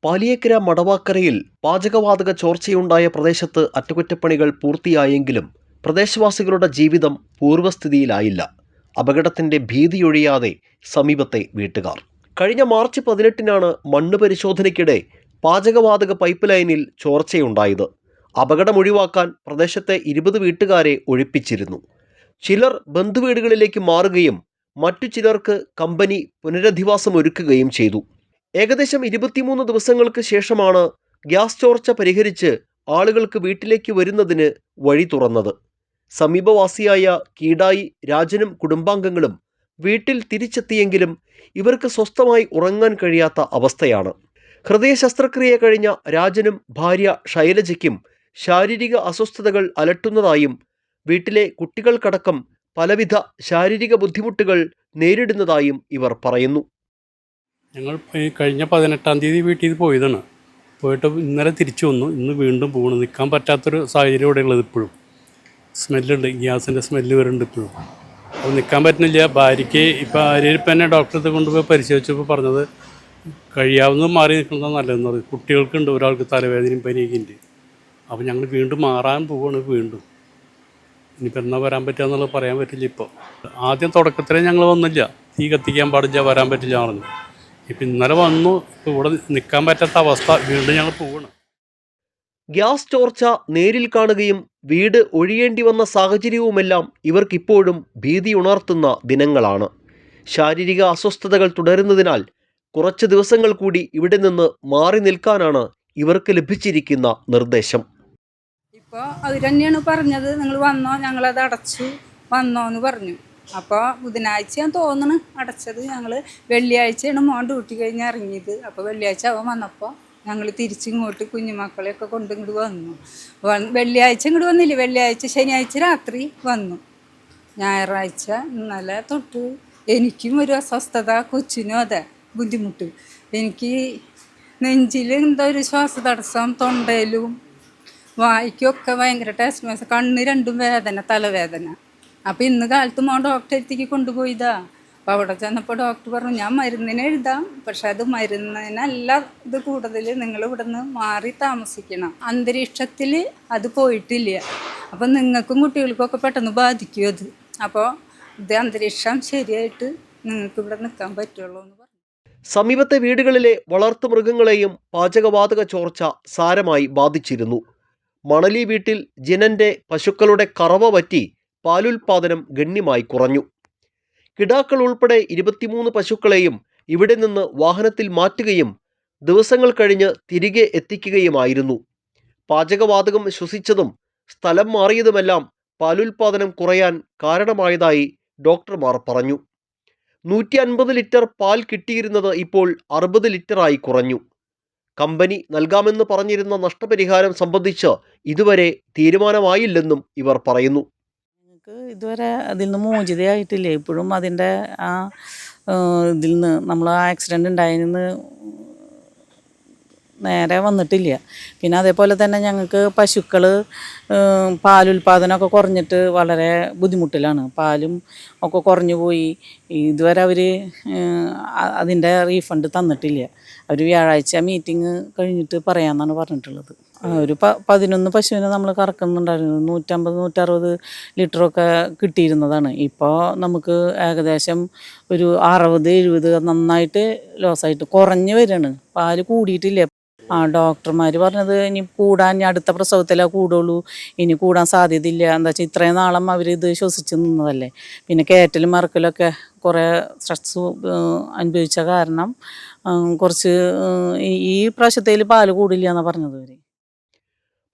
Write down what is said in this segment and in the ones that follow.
പാലിയേക്കര മടവാക്കരയിൽ പാചകവാതക ചോർച്ചയുണ്ടായ പ്രദേശത്ത് അറ്റകുറ്റപ്പണികൾ പൂർത്തിയായെങ്കിലും പ്രദേശവാസികളുടെ ജീവിതം പൂർവ്വസ്ഥിതിയിലായില്ല. അപകടത്തിന്റെ ഭീതിയൊഴിയാതെ സമീപത്തെ വീട്ടുകാർ. കഴിഞ്ഞ മാർച്ച് 18-നാണ് മണ്ണ് പരിശോധനയ്ക്കിടെ പാചകവാതക പൈപ്പ് ലൈനിൽ ചോർച്ചയുണ്ടായത്. അപകടമൊഴിവാക്കാൻ പ്രദേശത്തെ 20 വീട്ടുകാരെ ഒഴിപ്പിച്ചിരുന്നു. ചിലർ ബന്ധുവീടുകളിലേക്ക് മാറുകയും മറ്റു ചിലർക്ക് കമ്പനി പുനരധിവാസം ഒരുക്കുകയും ചെയ്തു. ഏകദേശം 23 ദിവസങ്ങൾക്ക് ശേഷമാണ് ഗ്യാസ് ചോർച്ച പരിഹരിച്ച് ആളുകൾക്ക് വീട്ടിലേക്ക് വരുന്നതിന് വഴി തുറന്നത്. സമീപവാസിയായ കീടായി രാജനും കുടുംബാംഗങ്ങളും വീട്ടിൽ തിരിച്ചെത്തിയെങ്കിലും ഇവർക്ക് സ്വസ്ഥമായി ഉറങ്ങാൻ കഴിയാത്ത അവസ്ഥയാണ്. ഹൃദയ ശസ്ത്രക്രിയ കഴിഞ്ഞ രാജനും ഭാര്യ ശൈലജയ്ക്കും ശാരീരിക അസ്വസ്ഥതകൾ അലട്ടുന്നതായും വീട്ടിലെ കുട്ടികൾക്കടക്കം പലവിധ ശാരീരിക ബുദ്ധിമുട്ടുകൾ നേരിടുന്നതായും ഇവർ പറയുന്നു. ഞങ്ങൾ കഴിഞ്ഞ 18-ാം തീയതി വീട്ടിൽ പോയതാണ്. പോയിട്ട് ഇന്നലെ തിരിച്ചു വന്നു. ഇന്ന് വീണ്ടും പോകണം. നിൽക്കാൻ പറ്റാത്തൊരു സാഹചര്യം ഇവിടെ ഉള്ളത്. ഇപ്പോഴും സ്മെല്ലുണ്ട്, ഗ്യാസിൻ്റെ സ്മെല്ല് വരുന്നുണ്ട് ഇപ്പോഴും. അപ്പോൾ നിൽക്കാൻ പറ്റുന്നില്ല. ഭാര്യയ്ക്ക് ഇപ്പോൾ ആര്യയിപ്പം തന്നെ ഡോക്ടറെ കൊണ്ടുപോയി പരിശോധിച്ചപ്പോൾ പറഞ്ഞത് കഴിയാവുന്നത് മാറി നിൽക്കുന്നതാണ് നല്ലതെന്ന് പറയും. കുട്ടികൾക്കുണ്ട്, ഒരാൾക്ക് തലവേദനയും പനിയൊക്കെ ഉണ്ട്. അപ്പോൾ ഞങ്ങൾ വീണ്ടും മാറാൻ പോവുകയാണ്. വീണ്ടും ഇനിയിപ്പോൾ എന്നാ വരാൻ പറ്റുക എന്നുള്ളത് പറയാൻ പറ്റില്ല. ഇപ്പോൾ ആദ്യം തുടക്കത്തിലേ ഞങ്ങൾ വന്നില്ല, തീ കത്തിക്കാൻ പാടില്ല, വരാൻ പറ്റില്ല പറഞ്ഞു. ഇപ്പം ഇന്നലെ വന്നു. ഇപ്പോൾ ഇവിടെ നിൽക്കാൻ പറ്റാത്ത അവസ്ഥ. വീണ്ടും ഞങ്ങൾ പോവുകയാണ്. ഗ്യാസ് ചോർച്ച നേരിൽ കാണുകയും വീട് ഒഴിയേണ്ടി വന്ന സാഹചര്യവുമെല്ലാം ഇവർക്കിപ്പോഴും ഭീതിയുണർത്തുന്ന ദിനങ്ങളാണ്. ശാരീരിക അസ്വസ്ഥതകൾ തുടരുന്നതിനാൽ കുറച്ച് ദിവസങ്ങൾ കൂടി ഇവിടെ നിന്ന് മാറി നിൽക്കാനാണ് ഇവർക്ക് ലഭിച്ചിരിക്കുന്ന നിർദ്ദേശം. ഇപ്പോൾ അവർ തന്നെയാണ് പറഞ്ഞത്, നിങ്ങൾ വന്നോ, ഞങ്ങളത് അടച്ചു വന്നോ എന്ന് പറഞ്ഞു. അപ്പോൾ ബുധനാഴ്ചയാണ് തോന്നുന്നു അടച്ചത്. ഞങ്ങൾ വെള്ളിയാഴ്ചയാണ് മോൻ ഡ്യൂട്ടി കഴിഞ്ഞ് ഇറങ്ങിയത്. അപ്പോൾ വെള്ളിയാഴ്ച അവൻ വന്നപ്പോൾ ഞങ്ങൾ തിരിച്ചിങ്ങോട്ട് കുഞ്ഞുമക്കളെയൊക്കെ കൊണ്ട് ഇങ്ങോട്ട് വന്നു. വെള്ളിയാഴ്ച ഇങ്ങോട്ട് വന്നില്ല. വെള്ളിയാഴ്ച ശനിയാഴ്ച രാത്രി വന്നു. ഞായറാഴ്ച ഇന്നലെ തൊട്ട് എനിക്കും ഒരു അസ്വസ്ഥത, കൊച്ചിനും അതെ ബുദ്ധിമുട്ട്. എനിക്ക് നെഞ്ചിൽ എന്തോ ഒരു ശ്വാസതടസ്സം, തൊണ്ടയിലും വായിക്കൊക്കെ ഭയങ്കര ടെസ്റ്റ്, കണ്ണ് രണ്ടും വേദന, തലവേദന. അപ്പോൾ ഇന്ന് കാലത്ത് മോൻ ഡോക്ടറെ അടുത്തേക്ക് കൊണ്ടുപോയതാ. അപ്പോൾ അവിടെ ചെന്നപ്പോൾ ഡോക്ടർ പറഞ്ഞു, ഞാൻ മരുന്നിന് എഴുതാം, പക്ഷെ അത് മരുന്നിനല്ല ഇത് കൂടുതൽ, നിങ്ങൾ ഇവിടെ നിന്ന് മാറി താമസിക്കണം. അന്തരീക്ഷത്തിൽ അത് പോയിട്ടില്ല. അപ്പം നിങ്ങൾക്കും കുട്ടികൾക്കൊക്കെ പെട്ടെന്ന് ബാധിക്കും അത്. അപ്പോൾ ഇത് അന്തരീക്ഷം ശരിയായിട്ട് നിങ്ങൾക്ക് ഇവിടെ നിൽക്കാൻ പറ്റുള്ളൂ എന്ന് പറഞ്ഞു. സമീപത്തെ വീടുകളിലെ വളർത്തുമൃഗങ്ങളെയും പാചകവാതക ചോർച്ച സാരമായി ബാധിച്ചിരുന്നു. മണലി വീട്ടിൽ ജിനന്റെ പശുക്കളുടെ കറവ പറ്റി പാലുൽപാദനം ഗണ്യമായി കുറഞ്ഞു. കിടാക്കൾ ഉൾപ്പെടെ 23 പശുക്കളെയും ഇവിടെ നിന്ന് വാഹനത്തിൽ മാറ്റുകയും ദിവസങ്ങൾ കഴിഞ്ഞ് തിരികെ എത്തിക്കുകയുമായിരുന്നു. പാചകവാതകം ശ്വസിച്ചതും സ്ഥലം മാറിയതുമെല്ലാം പാലുൽപാദനം കുറയാൻ കാരണമായതായി ഡോക്ടർമാർ പറഞ്ഞു. 150 ലിറ്റർ പാൽ കിട്ടിയിരുന്നത് ഇപ്പോൾ 60 ലിറ്ററായി കുറഞ്ഞു. കമ്പനി നൽകാമെന്ന് പറഞ്ഞിരുന്ന നഷ്ടപരിഹാരം സംബന്ധിച്ച് ഇതുവരെ തീരുമാനമായില്ലെന്നും ഇവർ പറയുന്നു. ഇതുവരെ അതിൽ നിന്ന് മോചിതയായിട്ടില്ല. ഇപ്പോഴും അതിൻ്റെ ആ ഇതിൽ നിന്ന് നമ്മൾ ആക്സിഡൻ്റ് ഉണ്ടായതിൽ നിന്ന് നേരെ വന്നിട്ടില്ല. പിന്നെ അതേപോലെ തന്നെ ഞങ്ങൾക്ക് പശുക്കൾ പാലുൽപാദനമൊക്കെ കുറഞ്ഞിട്ട് വളരെ ബുദ്ധിമുട്ടിലാണ്. പാലും ഒക്കെ കുറഞ്ഞു പോയി. ഇതുവരെ അവർ അതിൻ്റെ റീഫണ്ട് തന്നിട്ടില്ല. അവർ വ്യാഴാഴ്ച മീറ്റിംഗ് കഴിഞ്ഞിട്ട് പറയാമെന്നാണ് പറഞ്ഞിട്ടുള്ളത്. ഒരു 11 പശുവിനെ നമ്മൾ കറക്കുന്നുണ്ടായിരുന്നു. 150-160 ലിറ്ററൊക്കെ കിട്ടിയിരുന്നതാണ്. ഇപ്പോൾ നമുക്ക് ഏകദേശം ഒരു 60-70 നന്നായിട്ട് ലോസായിട്ട് കുറഞ്ഞു വരികയാണ്. പാല് കൂടിയിട്ടില്ല. ഡോക്ടർമാർ പറഞ്ഞത് ഇനി അടുത്ത പ്രസവത്തിലേ കൂടുള്ളൂ, ഇനി കൂടാൻ സാധ്യതയില്ല. എന്താ വെച്ചാൽ ഇത്രയും നാളം അവരിത് ശ്വസിച്ച് നിന്നതല്ലേ. പിന്നെ കയറ്റലും മറക്കലൊക്കെ കുറേ സ്ട്രെസ് അനുഭവിച്ച കാരണം കുറച്ച് ഈ പ്രാവശ്യത്തേൽ പാല് കൂടില്ല എന്നാണ് പറഞ്ഞത് അവർ.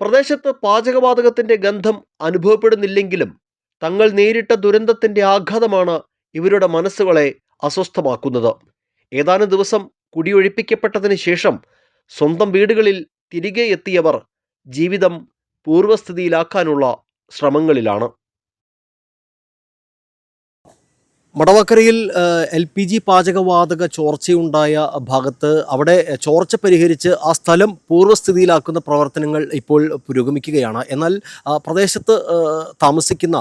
പ്രദേശത്ത് പാചകവാതകത്തിന്റെ ഗന്ധം അനുഭവപ്പെടുന്നില്ലെങ്കിലും തങ്ങൾ നേരിട്ട ദുരന്തത്തിന്റെ ആഘാതമാണ് ഇവരുടെ മനസ്സുകളെ അസ്വസ്ഥമാക്കുന്നത്. ഏതാനും ദിവസം കുടിയൊഴിപ്പിക്കപ്പെട്ടതിന് ശേഷം സ്വന്തം വീടുകളിൽ തിരികെ എത്തിയവർ ജീവിതം പൂർവ്വസ്ഥിതിയിലാക്കാനുള്ള ശ്രമങ്ങളിലാണ്. മടവക്കരയിൽ LPG പാചകവാതക ചോർച്ചയുണ്ടായ ഭാഗത്ത് അവിടെ ചോർച്ച പരിഹരിച്ച് ആ സ്ഥലം പൂർവ്വസ്ഥിതിയിലാക്കുന്ന പ്രവർത്തനങ്ങൾ ഇപ്പോൾ പുരോഗമിക്കുകയാണ്. എന്നാൽ പ്രദേശത്ത് താമസിക്കുന്ന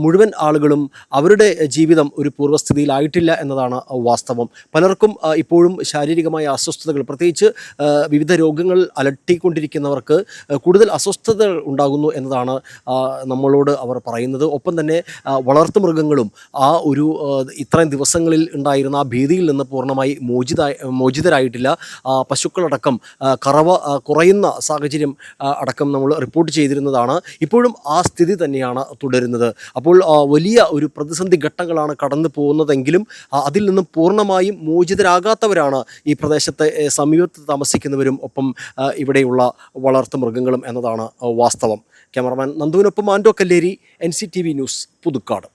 മുഴുവൻ ആളുകളും അവരുടെ ജീവിതം ഒരു പൂർവ്വസ്ഥിതിയിലായിട്ടില്ല എന്നതാണ് വാസ്തവം. പലർക്കും ഇപ്പോഴും ശാരീരികമായ അസ്വസ്ഥതകൾ, പ്രത്യേകിച്ച് വിവിധ രോഗങ്ങൾ അലട്ടിക്കൊണ്ടിരിക്കുന്നവർക്ക് കൂടുതൽ അസ്വസ്ഥതകൾ ഉണ്ടാകുന്നു എന്നതാണ് നമ്മളോട് അവർ പറയുന്നത്. ഒപ്പം തന്നെ വളർത്തുമൃഗങ്ങളും ആ ഒരു ഇത്രയും ദിവസങ്ങളിൽ ഉണ്ടായിരുന്ന ആ ഭീതിയിൽ നിന്ന് പൂർണ്ണമായി മോചിതരായിട്ടില്ല. പശുക്കളടക്കം കറവ കുറയുന്ന സാഹചര്യം അടക്കം നമ്മൾ റിപ്പോർട്ട് ചെയ്തിരുന്നതാണ്. ഇപ്പോഴും ആ സ്ഥിതി തന്നെയാണ് തുടരുന്നത്. അപ്പോൾ വലിയ ഒരു പ്രതിസന്ധി ഘട്ടങ്ങളാണ് കടന്നു പോകുന്നതെങ്കിലും അതിൽ നിന്നും പൂർണ്ണമായും മോചിതരാകാത്തവരാണ് ഈ പ്രദേശത്തെ സമീപത്ത് താമസിക്കുന്നവരും ഒപ്പം ഇവിടെയുള്ള വളർത്തുമൃഗങ്ങളും എന്നതാണ് വാസ്തവം. ക്യാമറമാൻ നന്ദുവിനൊപ്പം ആൻഡോ കല്ലേരി, NCTV ന്യൂസ്, പുതുക്കാട്.